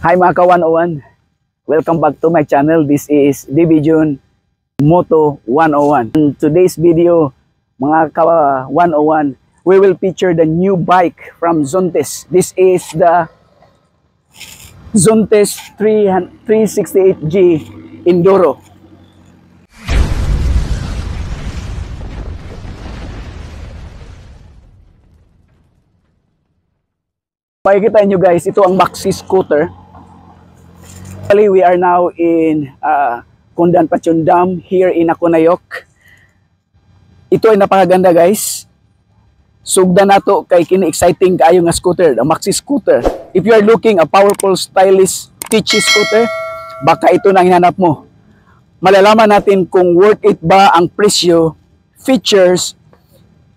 Hi mga ka-101, welcome back to my channel. This is Division Moto 101. In today's video, mga ka-101, we will feature the new bike from Zontes. This is the Zontes 368G Enduro. Pakikita nyo guys, ito ang maxi scooter. Actually, we are now in Kundan Pachon Dam here in Akunayok. Ito ay napakaganda guys. Sugda na to kay kini-exciting kaayo nga scooter, the maxi scooter. If you are looking a powerful, stylish, kitschy scooter, baka ito na hinanap mo. Malalaman natin kung worth it ba ang presyo, features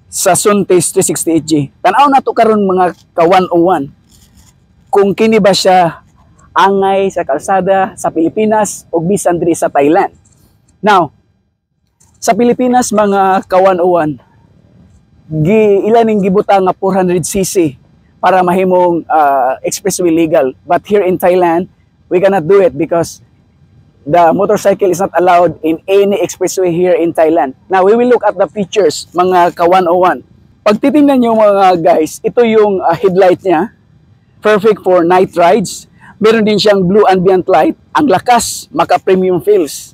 sa Zontes 368G. Tanaw na to karon mga ka-101. Kung kini ba siya angay sa kalsada sa Pilipinas o bisan diri sa Thailand. Now, sa Pilipinas mga ka-101, ilaning gibutang nga 400cc para mahimong expressway legal. But here in Thailand, we cannot do it because the motorcycle is not allowed in any expressway here in Thailand. Now, we will look at the features mga ka-101. Pag titingnan nyo mga guys, ito yung headlight niya. Perfect for night rides. Meron din siyang blue ambient light. Ang lakas, maka-premium feels.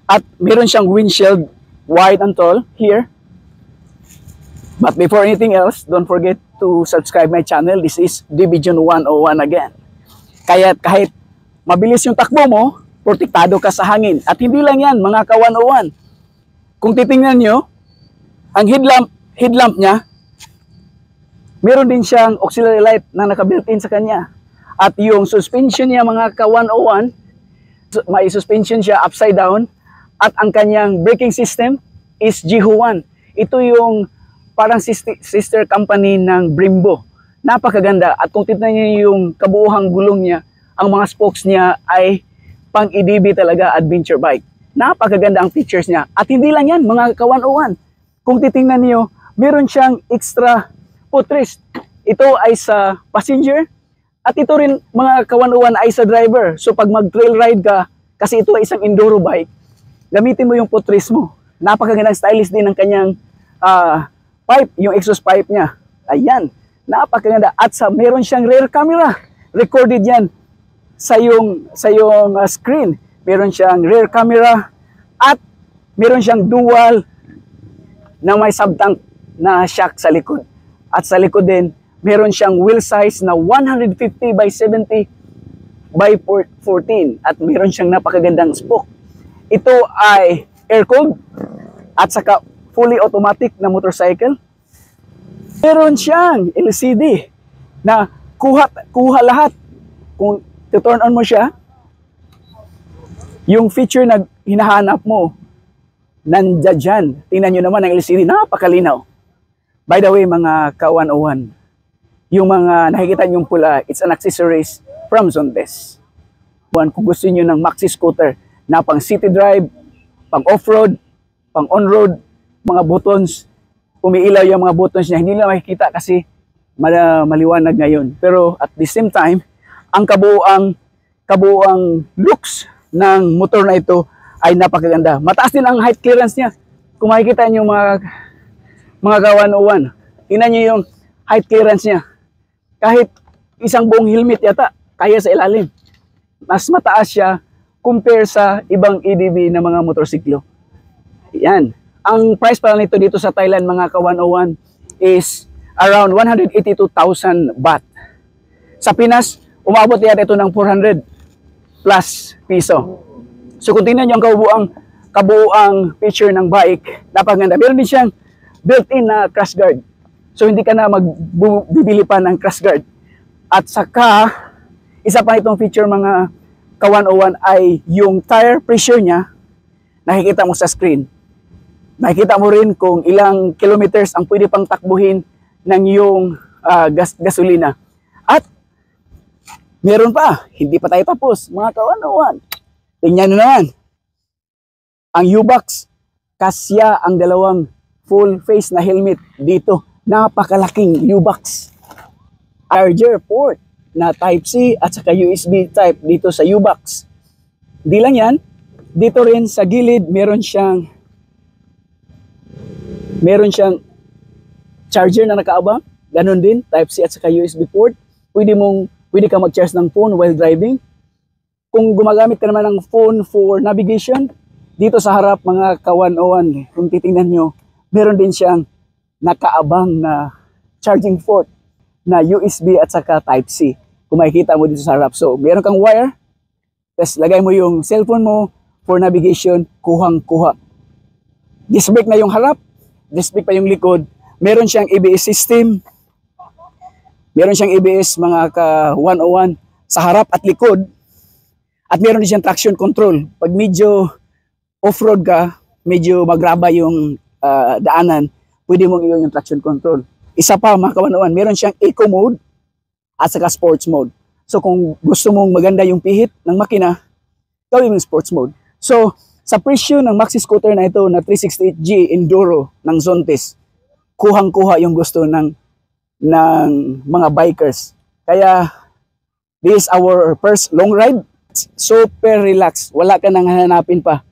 At meron siyang windshield wide and tall here. But before anything else, don't forget to subscribe my channel. This is Division 101 again. Kaya kahit mabilis yung takbo mo, protektado ka sa hangin. At hindi lang yan, mga ka-101. Kung titingnan nyo, ang headlamp niya, meron din siyang auxiliary light na naka-built-in sa kanya. At yung suspension niya mga ka-101, may suspension siya upside down. At ang kanyang braking system is Jihu1. Ito yung parang sister company ng Brembo. Napakaganda. At kung titignan niyo yung kabuuhang gulong niya, ang mga spokes niya ay pang EDB talaga, adventure bike. Napakaganda ang features niya. At hindi lang yan mga ka-101. Kung titingnan niyo, meron siyang extra footrest. Ito ay sa passenger. At ito rin mga ka-101 ay sa driver. So pag mag-trail ride ka, kasi ito ay isang enduro bike, gamitin mo yung footrest mo. Napakagandang stylish din ng kanyang pipe, yung exhaust pipe niya. Ayan, napakaganda. At meron siyang rear camera. Recorded yan sa yung screen. Meron siyang rear camera at meron siyang dual na may subtank na shock sa likod. At sa likod din, meron siyang wheel size na 150 by 70 by 14 at meron siyang napakagandang spoke. Ito ay air-cooled at saka fully automatic na motorcycle. Meron siyang LCD na kuha lahat. Kung to-turn on mo siya, yung feature na hinahanap mo, nandiyan dyan. Tingnan nyo naman ang LCD, napakalinaw. By the way mga ka-101, yung mga nakikita nyong pula, it's an accessories from Zontes. Kung gusto nyo ng maxi scooter na pang city drive, pang off-road, pang on-road, mga buttons, umiilaw yung mga buttons niya, hindi na makikita kasi maliwanag ngayon. Pero at the same time, ang kabuuang looks ng motor na ito ay napakaganda. Mataas din ang height clearance niya. Kung makikita nyo mga ka-101, tingnan nyo yung height clearance niya. Kahit isang buong helmet yata, kaya sa ilalim. Mas mataas siya compare sa ibang EDB na mga motorsiklo. Yan. Ang price pala nito dito sa Thailand mga ka-101 is around 182,000 baht. Sa Pinas, umabot yata ito ng 400 plus piso. So kung tingnan nyo ang kabuuang feature ng bike, napaganda. Meron din siyang built-in na crash guard. So hindi ka na magbibili pa ng crash guard. At saka, isa pa itong feature mga ka-101 ay yung tire pressure niya, nakikita mo sa screen. Nakikita mo rin kung ilang kilometers ang pwede pang takbuhin ng yung gasolina. At meron pa, hindi pa tayo tapos mga ka-101. Tingnan nyo naman. Ang U-Box, kasya ang dalawang full face na helmet dito. Napakalaking U-Box. Charger port. na Type-C at saka USB type dito sa U-Box. Di lang yan, dito rin sa gilid meron siyang charger na nakaabang. Ganon din, Type-C at saka USB port. Pwede ka mag-charge ng phone while driving. Kung gumagamit ka naman ng phone for navigation, dito sa harap mga ka-101, kung titingnan nyo, meron din siyang nakaabang na charging port na USB at saka Type-C. Kung makikita mo dito sa harap. So, meron kang wire, tapos lagay mo yung cellphone mo for navigation, kuhang-kuha. Disc brake na yung harap, disc brake pa yung likod. Meron siyang ABS system. Meron siyang ABS mga ka-101 sa harap at likod. At meron din siyang traction control. Pag medyo off-road ka, medyo magraba yung daanan, pwede mong iyo yung traction control. Isa pa mga ka-101, meron siyang eco mode at saka sports mode. So kung gusto mong maganda yung pihit ng makina, gawin mo yung sports mode. So sa presyo ng maxi scooter na ito na 368G Enduro ng Zontes, kuhang-kuha yung gusto ng mga bikers. Kaya this is our first long ride. Super relax. Wala ka nang hanapin pa.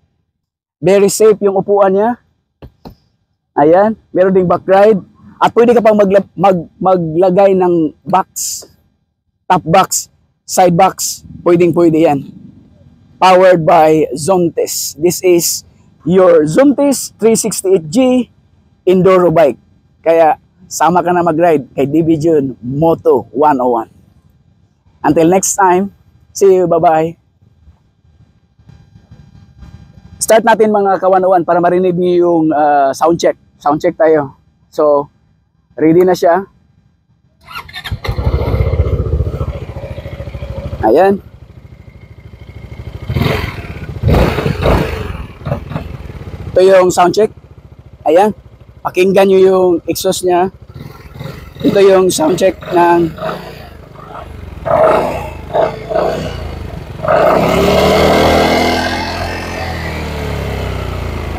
Very safe yung upuan niya. Ayan. Meron ding back ride. At pwede ka pang maglagay ng box. Top box. Side box. Pwedeng-pwede yan. Powered by Zontes. This is your Zontes 368G Enduro bike. Kaya sama ka na mag-ride kay DB Jun Moto 101. Until next time, see you, bye-bye. Start natin mga ka-101 para marinig niyo yung sound check. Sound check tayo. So, ready na siya. Ayan. Ito yung sound check. Ayan. Pakinggan nyo yung exhaust niya. Ito yung sound check ng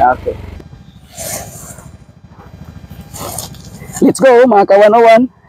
okay. Let's go mga ka-101.